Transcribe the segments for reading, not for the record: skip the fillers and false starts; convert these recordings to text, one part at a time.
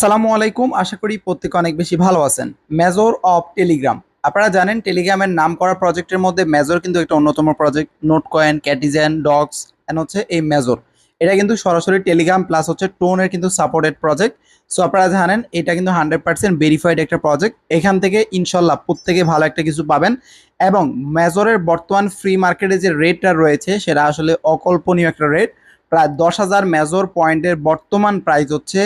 আসসালামু আলাইকুম। আশা করি প্রত্যেকে অনেক বেশি ভালো আছেন। মেজর অফ টেলিগ্রাম, আপনারা জানেন টেলিগ্রামের নাম করা প্রজেক্টের মধ্যে মেজর কিন্তু একটা অন্যতম project. Notcoin, Catizen, Dogs and হচ্ছে এই মেজর, এটা কিন্তু সরাসরি টেলিগ্রাম প্লাস হচ্ছে টোনের কিন্তু সাপোর্টেড প্রজেক্ট। সো আপনারা জানেন এটা কিন্তু 100% ভেরিফাইড একটা প্রজেক্ট। এখান থেকে ইনশাল্লাহ প্রত্যেকে ভালো একটা কিছু পাবেন। এবং মেজরের বর্তমান ফ্রি মার্কেটে যে রেটটা রয়েছে সেটা আসলে অকল্পনীয় একটা রেট। প্রায় 10,000 মেজর পয়েন্টের বর্তমান প্রাইস হচ্ছে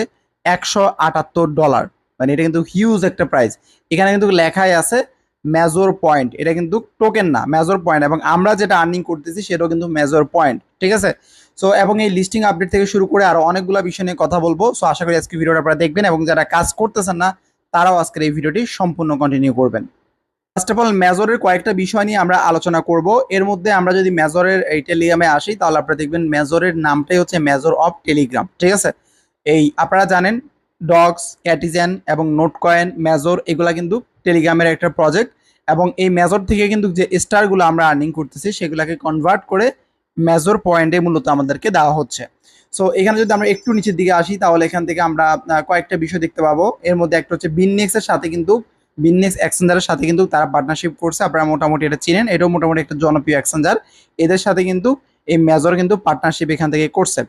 $178। মানে এটা কিন্তু হিউজ একটা প্রাইস। এখানে কিন্তু লেখাই আছে মেজর পয়েন্ট, এটা কিন্তু টোকেন না, মেজর পয়েন্ট। এবং আমরা যেটা আর্নিং করতেছি সেটাও কিন্তু মেজর পয়েন্ট, ঠিক আছে। সো এবং এই লিস্টিং আপডেট থেকে শুরু করে আরো অনেকগুলো বিষয় নিয়ে কথা বলবো। সো আশা করি আজকে ভিডিওটা আপনারা দেখবেন এবং যারা কাজ করতেছেন না তারাও আজকের এই ভিডিওটি সম্পূর্ণ কন্টিনিউ করবেন। ফার্স্ট অফ অল মেজরের কয়েকটা বিষয় নিয়ে আমরা আলোচনা করব। এর মধ্যে আমরা যদি মেজরের এই টেলিগ্রামে আসি তাহলে আপনারা দেখবেন মেজরের নামটাই হচ্ছে মেজর অফ টেলিগ্রাম, ঠিক আছে। এই আপনারা জানেন ডগস, ক্যাটিজেন এবং নোট কয়েন, মেজর এগুলা কিন্তু টেলিগ্রামের একটা প্রজেক্ট। এবং এই মেজর থেকে কিন্তু যে স্টারগুলো আমরা আর্নিং করতেছি সেগুলোকে কনভার্ট করে মেজর পয়েন্টে মূলত আমাদেরকে দেওয়া হচ্ছে। সো এখানে যদি আমরা একটু নিচের দিকে আসি তাহলে এখান থেকে আমরা কয়েকটা বিষয় দেখতে পাবো। এর মধ্যে একটা হচ্ছে বিননেক্সের সাথে কিন্তু বিননেক্স এক্সচেঞ্জারের সাথে কিন্তু তারা পার্টনারশিপ করছে। আপনারা মোটামুটি এটা চিনেন, এটাও মোটামুটি একটা জনপ্রিয় এক্সচেঞ্জার। এদের সাথে কিন্তু এই মেজর কিন্তু পার্টনারশিপ এখান থেকে করছে।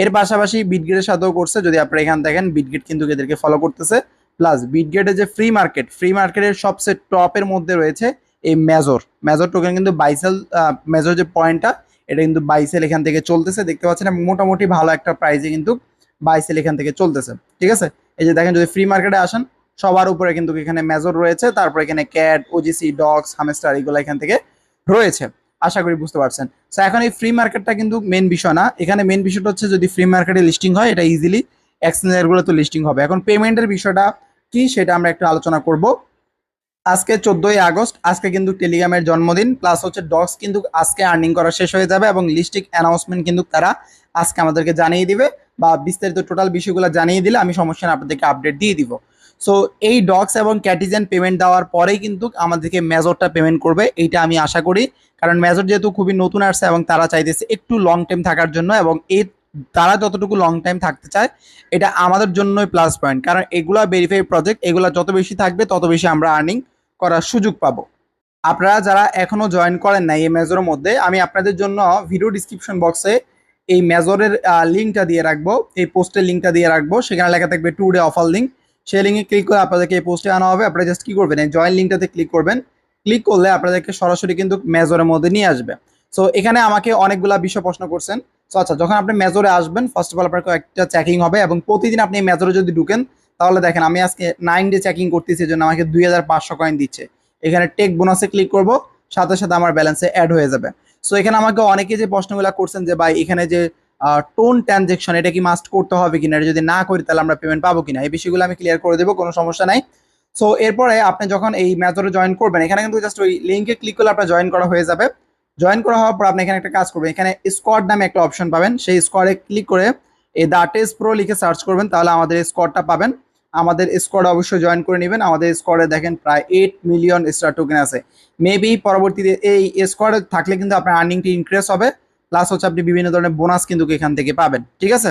এর পাশাপাশি বিটগেটের সাথেও করছে। যদি আপনারা এখানে দেখেন বিটগেট কিন্তু এদেরকে ফলো করতেছে। প্লাস বিটগেটের যে ফ্রি মার্কেটের সবচেয়ে টপের মধ্যে রয়েছে এই মেজর। মেজর টোকেন কিন্তু বাইসেল, মেজর যে পয়েন্টটা এটা কিন্তু বাইসেল এখান থেকে চলতেছে, দেখতে পাচ্ছেন। এবং মোটামুটি ভালো একটা প্রাইসে কিন্তু বাইসেল এখান থেকে চলতেছে, ঠিক আছে। এই যে দেখেন যদি ফ্রি মার্কেটে আসেন সবার উপরে কিন্তু এখানে মেজর রয়েছে, তারপর এখানে ক্যাট, ওজিসি, ডগস, হামস্টার এগুলো এখান থেকে রয়েছে। আশা করি বুঝতে পারছেন। সো এখন এই ফ্রি মার্কেটটা কিন্তু মেন বিষয় না, এখানে মেন বিষয়টা হচ্ছে যদি ফ্রি মার্কেটে লিস্টিং হয় এটা ইজিলি এক্সচেঞ্জারগুলো তো লিস্টিং হবে। এখন পেমেন্টের বিষয়টা কি সেটা আমরা একটু আলোচনা করব। আজকে 14ই আগস্ট, আজকে কিন্তু টেলিগ্রামের জন্মদিন। প্লাস হচ্ছে ডক্স কিন্তু আজকে আর্নিং করা শেষ হয়ে যাবে এবং লিস্টিং অ্যানাউন্সমেন্ট কিন্তু তারা আজকে আমাদেরকে জানিয়ে দিবে, বা বিস্তারিত টোটাল বিষয়গুলো জানিয়ে দিলে আমি সমস্যা না আপনাদেরকে আপডেট দিয়ে দিব। সো এই ডক্স এবং ক্যাটিজেন পেমেন্ট দেওয়ার পরেই কিন্তু আমাদেরকে মেজরটা পেমেন্ট করবে, এইটা আমি আশা করি। কারণ মেজর যেহেতু খুবই নতুন আসছে এবং তারা চাইতেছে একটু লং টাইম থাকার জন্য, এবং এই তারা যতটুকু লং টাইম থাকতে চায় এটা আমাদের জন্যই প্লাস পয়েন্ট। কারণ এগুলা ভেরিফাই প্রজেক্ট, এগুলা যত বেশি থাকবে তত বেশি আমরা আর্নিং করার সুযোগ পাবো। আপনারা যারা এখনো জয়েন করেন নাই এই মেজরের মধ্যে, আমি আপনাদের জন্য ভিডিও ডিসক্রিপশন বক্সে এই মেজরের লিঙ্কটা দিয়ে রাখবো, এই পোস্টের লিঙ্কটা দিয়ে রাখবো। সেখানে লেখা থাকবে টু ডে অফার লিঙ্ক। সেই লিঙ্কে ক্লিক করে আপনাদেরকে এই পোস্টে আনা হবে। আপনারা জাস্ট কি করবেন, এই জয়েন লিঙ্কটাতে ক্লিক করবেন। ক্লিক করলে আপনাদেরকে সরাসরি কিন্তু মেজরের মধ্যে নিয়ে আসবে। সো এখানে আমাকে অনেকগুলা বিষয় প্রশ্ন করছেন। সো আচ্ছা, যখন আপনি মেজরে আসবেন ফার্স্ট অফ অল আপনার কয়েকটা চেকিং হবে, এবং প্রতিদিন আপনি এই মেজরে যদি ঢুকেন তাহলে দেখেন আমি আজকে 9 ডে চেকিং করতেছি, এই জন্য আমাকে 2500 কয়েন দিচ্ছে। এখানে টেক বোনাসে ক্লিক করব, সাথে সাথে আমার ব্যালেন্সে অ্যাড হয়ে যাবে। সো এখানে আমাকে অনেকে যে প্রশ্নগুলো করছেন যে ভাই এখানে যে টোন ট্রানজেকশন এটা কি মাস্ট করতে হবে কিনা, এটা যদি না করি তাহলে আমরা পেমেন্ট পাবো কিনা, এই বিষয়গুলো আমি ক্লিয়ার করে দেবো, কোনো সমস্যা নাই। সো এরপরে আপনি যখন এই মেজরে জয়েন করবেন এখানে কিন্তু জাস্ট ওই লিঙ্কে ক্লিক করলে আপনার জয়েন করা হয়ে যাবে। জয়েন করা হওয়ার পর আপনি এখানে একটা কাজ করবেন, এখানে স্কোয়াড নামে একটা অপশন পাবেন, সেই স্কোয়াডে ক্লিক করে এই দ্য টেস্ট প্রো লিখে সার্চ করবেন, তাহলে আমাদের স্কোয়াডটা পাবেন। আমাদের স্কোয়াড অবশ্যই জয়েন করে নেবেন। আমাদের স্কোয়াডে দেখেন প্রায় 8 মিলিয়ন স্টার টোকেন আছে। মেবি পরবর্তীতে এই স্কোয়াডে থাকলে কিন্তু আপনার আর্নিংটি ইনক্রিজ হবে। প্লাস হচ্ছে আপনি বিভিন্ন ধরনের বোনাস কিন্তু এখান থেকে পাবেন, ঠিক আছে।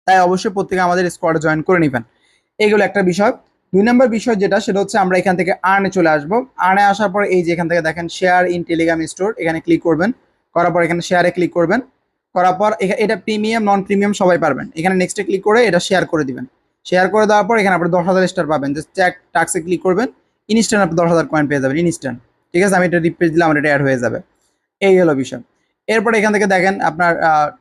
তাই অবশ্যই প্রত্যেকে আমাদের স্কোয়াডে জয়েন করে নেবেন। এইগুলো একটা বিষয়। 2 নম্বর বিষয় যেটা, সেটা হচ্ছে আমরা এখান থেকে আর্নে চলে আসবো। আর্নে আসার পর এই যে এখান থেকে দেখেন শেয়ার ইন টেলিগ্রাম স্টোর, এখানে ক্লিক করবেন। করার পর এখানে শেয়ারে ক্লিক করবেন। করার পর এটা প্রিমিয়াম নন প্রিমিয়াম সবাই পারবেন। এখানে নেক্সটে ক্লিক করে এটা শেয়ার করে দিবেন। শেয়ার করে দেওয়ার পর এখানে আপনি 10,000 স্টার পাবেন, জাস্ট চেক টাক্সে ক্লিক করবেন। ইনস্ট্যান্ট আপনি 10,000 কয়েন পেয়ে যাবেন ইনস্ট্যান্ট, ঠিক আছে। আমি এটা রিপ্লেস দিলে আমার এটা অ্যাড হয়ে যাবে। এই হলো বিষয়। এরপরে এখান থেকে দেখেন আপনার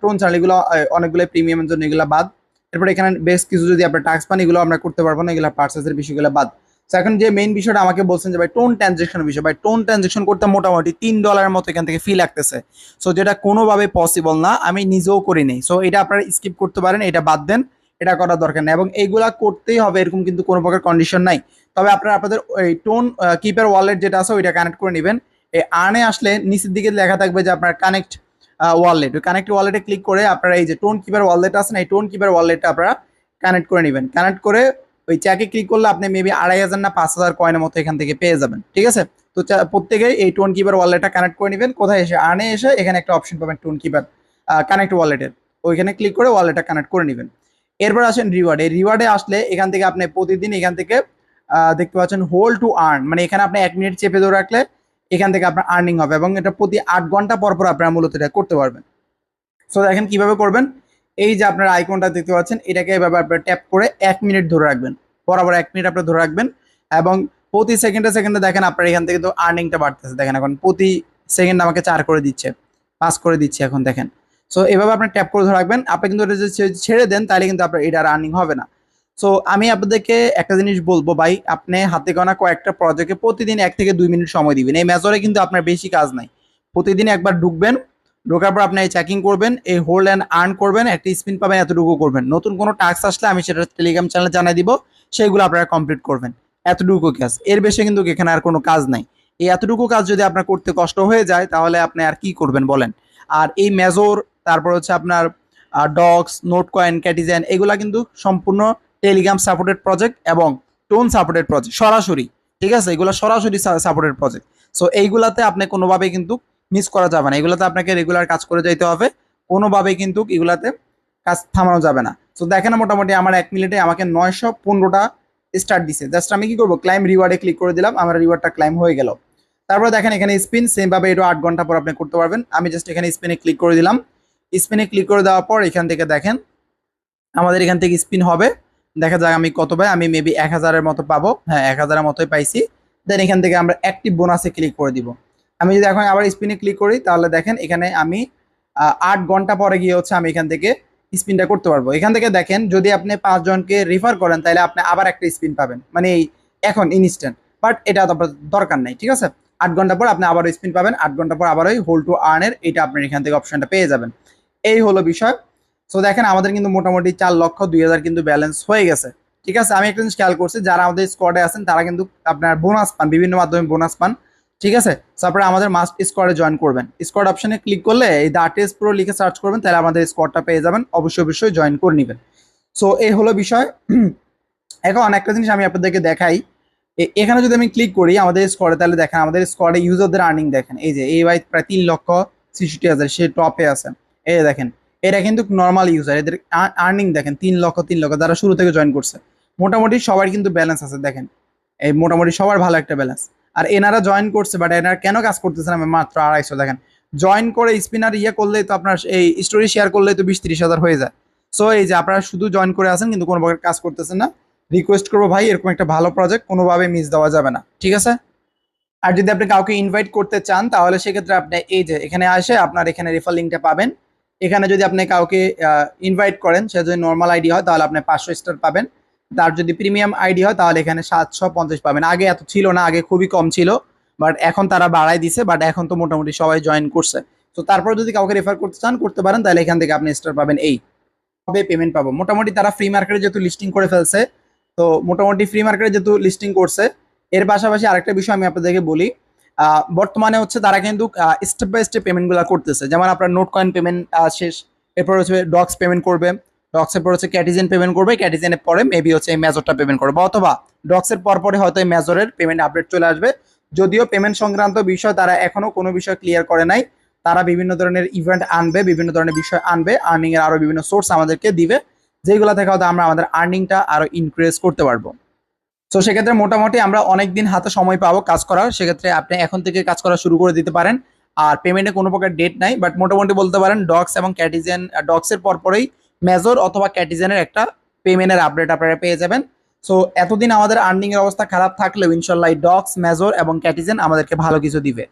টোন চ্যানেল এগুলো অনেকগুলো প্রিমিয়ামের জন্য এগুলো বাদ। এরপরে এখানে বেশ কিছু যদি আপনার টাক্স পান এগুলো আমরা করতে পারবো না, এগুলো পার্সেসের বিষয়গুলো বাদ। তো এখন যে মেইন বিষয়টা আমাকে বলছেন যে ভাই টোন ট্রানজেকশনের বিষয়, ভাই টোন ট্রানজেকশন করতে মোটামুটি $3 মতো এখান থেকে ফি লাগতেছে। সো যেটা কোনোভাবে পসিবল না, আমি নিজেও করি নেই। সো এটা আপনারা স্কিপ করতে পারেন, এটা বাদ দেন, এটা করার দরকার নেই। এবং এইগুলা করতেই হবে এরকম কিন্তু কোনো প্রকার কন্ডিশন নাই। তবে আপনারা আপনাদের ওই টোন কিপার ওয়ালেট যেটা আছে ওইটা কানেক্ট করে নেবেন। এই আর্নে আসলে নিচের দিকে লেখা থাকবে যে আপনার কানেক্ট ওয়ালেট, ওই কানেক্ট ওয়ালেটে ক্লিক করে আপনারা এই যে টোন কিপার ওয়ালেট আছে না, এই টোন কিপার ওয়ালেটটা আপনারা কানেক্ট করে নেবেন। কানেক্ট করে ওই চ্যাকে ক্লিক করলে আপনি মেবি 2,500 না 5,000 কয়েনের মতো এখান থেকে পেয়ে যাবেন, ঠিক আছে। তো প্রত্যেকেই এই টোন কিপার ওয়ালেটটা কানেক্ট করে নেবেন। কোথায় এসে আর্নে এসে এখানে একটা অপশন পাবেন টোন কিপার কানেক্ট ওয়ালেটের, ওইখানে ক্লিক করে ওয়ালেটটা কানেক্ট করে নেবেন। এরপর আসেন রিওয়ার্ড। এই রিওয়ার্ডে আসলে এখান থেকে আপনি প্রতিদিন এখান থেকে দেখতে পাচ্ছেন হোল টু আর্ন, মানে এখানে আপনি 1 মিনিট চেপে ধরে রাখলে এখান থেকে আপনার আর্নিং হবে এবং এটা প্রতি 8 ঘন্টা পর পর আপনারা মূলত এটা করতে পারবেন। সো দেখেন কিভাবে করবেন। এই যে আপনার আইকনটা দেখতে পাচ্ছেন, এটাকে এভাবে আপনার ট্যাপ করে 1 মিনিট ধরে রাখবেন, বরাবর 1 মিনিট আপনার ধরে রাখবেন এবং প্রতি সেকেন্ডে সেকেন্ডে দেখেন আপনার এখান থেকে তো আর্নিংটা বাড়তেছে। দেখেন এখন প্রতি সেকেন্ড আমাকে 4 করে দিচ্ছে, 5 করে দিচ্ছে এখন দেখেন। সো এভাবে আপনি ট্যাপ করে ধরে রাখবেন। আপনি কিন্তু এটা যদি ছেড়ে দেন তাহলে কিন্তু আপনার এটা আর্নিং হবে না। সো আমি আপনাদেরকে একটা জিনিস বলবো ভাই, আপনি হাতে গোনা কয়েকটা প্রজেক্টে প্রতিদিন 1 থেকে 2 মিনিট সময় দিবেন। এই মেজরে কিন্তু আপনার বেশি কাজ নাই। প্রতিদিন একবার ঢুকবেন, ঢোকার পর আপনি চেকিং করবেন, এই হোল্ড অ্যান্ড আর্ন করবেন, একটা স্পিন পাবেন, এতটুকু করবেন। নতুন কোনো টাস্ক আসলে আমি সেটা টেলিগ্রাম চ্যানেলে জানাই দিব, সেইগুলো আপনারা কমপ্লিট করবেন। এতটুকু কাজ, এর বেশি কিন্তু এখানে আর কোনো কাজ নাই। এই এতটুকু কাজ যদি আপনার করতে কষ্ট হয়ে যায় তাহলে আপনি আর কি করবেন বলেন। আর এই মেজর, তারপর হচ্ছে আপনার ডক্স, নোট কয়েন, ক্যাটিজেন, এগুলা কিন্তু সম্পূর্ণ টেলিগ্রাম সাপোর্টেড প্রজেক্ট এবং টোন সাপোর্টেড প্রজেক্ট সরাসরি, ঠিক আছে, এগুলো সরাসরি সাপোর্টেড প্রজেক্ট। সো এইগুলাতে আপনি কোনোভাবেই কিন্তু মিস করা যাবে না, এগুলোতে আপনাকে রেগুলার কাজ করে যাইতে হবে, কোনোভাবেই কিন্তু এগুলাতে কাজ থামানো যাবে না। সো দেখেন মোটামুটি আমার 1 মিনিটে আমাকে 915টা স্টার্ট দিছে। জাস্ট আমি কি করবো, ক্লাইম রিওয়ার্ডে ক্লিক করে দিলাম, আমার রিওয়ার্ডটা ক্লাইম হয়ে গেল। তারপরে দেখেন এখানে স্পিন, সেমভাবে এটা 8 ঘন্টা পর আপনি করতে পারবেন। আমি জাস্ট এখানে স্পিনে ক্লিক করে দিলাম। স্পিনে ক্লিক করে দেওয়ার পর এখান থেকে দেখেন আমাদের এখান থেকে স্পিন হবে। দেখা যাক আমি কত পাই, আমি মেবি 1000-এর মতো পাবো। হ্যাঁ, 1000-এর মতোই পাইছি। দেন এখান থেকে আমরা অ্যাক্টিভ বোনাসে ক্লিক করে দিব। আমি যদি এখন আবার স্পিনে ক্লিক করি তাহলে দেখেন এখানে আমি 8 ঘন্টা পরে গিয়ে হচ্ছে আমি এখান থেকে স্পিনটা করতে পারবো। এখান থেকে দেখেন যদি আপনি 5 জনকে রেফার করেন তাহলে আপনি আবার একটা স্পিন পাবেন, মানে এই এখন ইনস্ট্যান্ট। বাট এটা তো আপনার দরকার নাই, ঠিক আছে। 8 ঘন্টা পর আপনি আবারও স্পিন পাবেন, 8 ঘন্টা পর আবার ওই হোল টু আর্নের এটা আপনার এখান থেকে অপশনটা পেয়ে যাবেন। এই হলো বিষয়। সো দেখেন আমাদের কিন্তু মোটামুটি 4,02,000 কিন্তু ব্যালেন্স হয়ে গেছে, ঠিক আছে। আমি একটা জিনিস খেয়াল করছি, যারা আমাদের স্কোয়াডে আছেন তারা কিন্তু আপনার বোনাস পান, বিভিন্ন মাধ্যমে বোনাস পান, ঠিক আছে। তারপরে আমাদের মাস্ট স্কোয়াডে জয়েন করবেন। স্কোয়াড অপশনে ক্লিক করলে এই দ্য আর্টিস্ট প্রো লিখে সার্চ করবেন, তাহলে আমাদের স্কোয়াডটা পেয়ে যাবেন। অবশ্যই অবশ্যই জয়েন করে নেবেন। সো এই হলো বিষয়। এখন একটা জিনিস আমি আপনাদেরকে দেখাই, এখানে যদি আমি ক্লিক করি আমাদের স্কোয়াডে, তাহলে দেখেন আমাদের স্কোয়াডে ইউজারদের আর্নিং দেখেন, এই যে এই ভাই প্রায় 3,63,000 সে টপে আছে। এই দেখেন এটা কিন্তু নর্মাল ইউজার, এদের আর্নিং দেখেন 3 লক্ষ যারা শুরু থেকে জয়েন করছে। মোটামুটি সবার কিন্তু ব্যালেন্স আছে দেখেন, এই মোটামুটি সবার ভালো একটা ব্যালেন্স। আর এনারা জয়েন করছে, বাট এনারা কেন কাজ করতেছে না, মাত্র 250 দেখেন। জয়েন করে স্পিনার করলেই তো আপনার এই স্টোরি শেয়ার করলেই তো 20-30 হাজার হয়ে যায়। সো এই যে আপনারা শুধু জয়েন করে আছেন কিন্তু কোনো প্রকার কাজ করতেছেন না। রিকোয়েস্ট করবো ভাই, এরকম একটা ভালো প্রজেক্ট কোনোভাবে মিস দেওয়া যাবে না, ঠিক আছে। আর যদি আপনি কাউকে ইনভাইট করতে চান তাহলে সেক্ষেত্রে আপনি এই যে এখানে আসে আপনার এখানে রেফার লিঙ্কটা পাবেন। এখানে যদি আপনি কাউকে ইনভাইট করেন, সে যদি নর্মাল আইডি হয় তাহলে আপনি 500 স্টার পাবেন। তার যদি প্রিমিয়াম আইডি হয় তাহলে এখানে 750 পাবেন। আগে এত ছিল না, আগে খুবই কম ছিল, বাট এখন তারা বাড়াই দিছে। বাট এখন তো মোটামুটি সবাই জয়েন করছে। তো তারপর যদি কাউকে রেফার করতে চান করতে পারেন, তাহলে এখান থেকে আপনি স্টার পাবেন। এই হবে পেমেন্ট পাবো। মোটামুটি তারা ফ্রি মার্কেটে যেহেতু লিস্টিং করে ফেলছে, তো মোটামুটি ফ্রি মার্কেটে যেহেতু লিস্টিং করছে, এর পাশাপাশি আরেকটা বিষয় আমি আপনাদেরকে বলি, বর্তমানে হচ্ছে তারা কিন্তু স্টেপ বাই স্টেপ পেমেন্টগুলো করতেছে। যেমন আপনার নোট কয়েন পেমেন্ট শেষ, এরপর হচ্ছে ডক্স পেমেন্ট করবে, ডক্সের পর হচ্ছে ক্যাটিজেন পেমেন্ট করবে, ক্যাটিজেনের পরে মেবি হচ্ছে এই মেজরটা পেমেন্ট করবে, অথবা ডক্সের পর পরে হয়তো এই মেজরের পেমেন্ট আপডেট চলে আসবে। যদিও পেমেন্ট সংক্রান্ত বিষয় তারা এখনো কোনো বিষয় ক্লিয়ার করে নাই। তারা বিভিন্ন ধরনের ইভেন্ট আনবে, বিভিন্ন ধরনের বিষয় আনবে, আর্নিং এর আরো বিভিন্ন সোর্স আমাদেরকে দিবে, যেগুলো থেকে হয়তো আমরা আমাদের আর্নিংটা আরো ইনক্রিজ করতে পারবো। তো সেক্ষেত্রে মোটামুটি আমরা অনেকদিন হাতে সময় পাবো কাজ করার। সেক্ষেত্রে আপনি এখন থেকে কাজ করা শুরু করে দিতে পারেন। আর পেমেন্টে কোনো প্রকার ডেট নাই, বাট মোটামুটি বলতে পারেন ডক্স এবং ক্যাটিজেন, ডক্সের পরপরই মেজর অথবা ক্যাটিজেনের একটা পেমেন্টের আপডেট আপনারা পেয়ে যাবেন। সো এতদিন আমাদের আর্নিং এর অবস্থা খারাপ থাকলেও ইনশাল্লাহ ডক্স, মেজর এবং ক্যাটিজেন আমাদেরকে ভালো কিছু দিবে।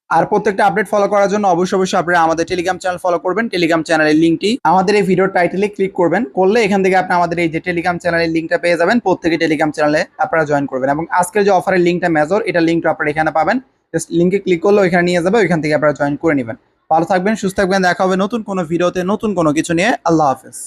আর প্রত্যেকটা আপডেট ফলো করার জন্য অবশ্যই অবশ্যই আপনারা আমাদের টেলিগ্রাম চ্যানেল ফলো করবেন। টেলিগ্রাম চ্যানেলের লিঙ্কটি আমাদের এই ভিডিওর টাইটেলে ক্লিক করবেন, করলে এখান থেকে আপনি আমাদের এই যে টেলিগ্রাম চ্যানেলের লিঙ্কটা পেয়ে যাবেন। প্রত্যেকে টেলিগ্রাম চ্যানেলে আপনারা জয়েন করবেন এবং আজকের যে অফারের লিঙ্কটা মেজর, এটা লিঙ্কটা আপনারা এখানে পাবেন। জাস্ট লিঙ্কে ক্লিক করলে ওইখানে নিয়ে যাবে, ওইখান থেকে আপনারা জয়েন করে নেবেন। ভালো থাকবেন, সুস্থ থাকবেন, দেখা হবে নতুন কোনো ভিডিওতে নতুন কোনো কিছু নিয়ে। আল্লাহ হাফেজ।